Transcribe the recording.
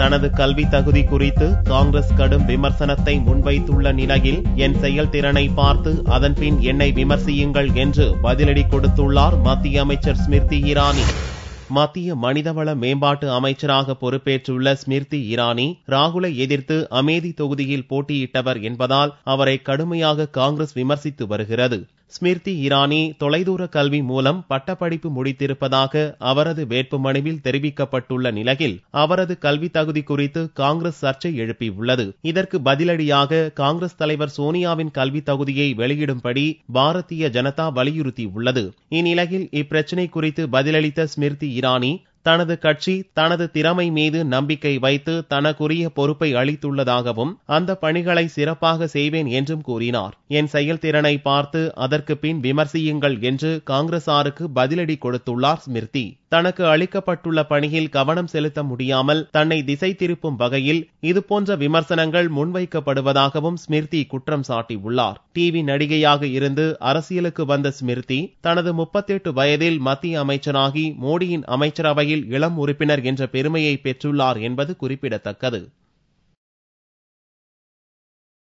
தனது கல்வி தகுதி குறித்து காங்கிரஸ் கடும் விமர்சனத்தை முன்வைத்துள்ள நிலையில் என் செயல்திறனை பார்த்து அதன்பின் என்னை விமர்சியுங்கள் என்று பதிலடி கொடுத்துள்ளார் மத்திய அமைச்சர் ஸ்மிருதி இரானி. மத்திய மனிதவள மேம்பாட்டு அமைச்சராக பொறுப்பேற்றுள்ள ஸ்மிருதி இரானி ராகுலை எதிர்த்து அமேதி தொகுதியில் போட்டியிட்டவர் என்பதால் அவரை கடுமையாக காங்கிரஸ் விமர்சித்து வருகிறது. ஸ்மிருதி இரானி தொலைதூர கல்வி மூலம் பட்டப்படிப்பு முடித்திருப்பதாக அவரது வேட்புமனுவில் தெரிவிக்கப்பட்டுள்ள நிலையில் அவரது கல்வி தகுதி குறித்து காங்கிரஸ் சர்ச்சை எழுப்பியுள்ளது. இதற்கு பதிலடியாக காங்கிரஸ் தலைவர் சோனியாவின் கல்வி தகுதியை வெளியிடும்படி பாரதிய ஜனதா வலியுறுத்தியுள்ளது. இந்நிலையில் இப்பிரச்சினை குறித்து பதிலளித்த ஸ்மிருதி இரானி தனது கட்சி தனது திறமை மீது நம்பிக்கை வைத்து தனக்குரிய பொறுப்பை அளித்துள்ளதாகவும் அந்த பணிகளை சிறப்பாக செய்வேன் என்றும் கூறினார். என் செயல்திறனை பார்த்து அதற்கு பின் விமர்சியுங்கள் என்று காங்கிரசாருக்கு பதிலடி கொடுத்துள்ளார் ஸ்மிருதி. தனக்கு அளிக்கப்பட்டுள்ள பணியில் கவனம் செலுத்த முடியாமல் தன்னை திசை திருப்பும் வகையில் இதுபோன்ற விமர்சனங்கள் முன்வைக்கப்படுவதாகவும் ஸ்மிருதி குற்றம் சாட்டியுள்ளார். டிவி நடிகையாக இருந்து அரசியலுக்கு வந்த ஸ்மிருதி தனது 38 வயதில் மத்திய அமைச்சராகி மோடியின் அமைச்சரவையில் இளம் உறுப்பினர் என்ற பெருமையை பெற்றுள்ளார் என்பது குறிப்பிடத்தக்கது.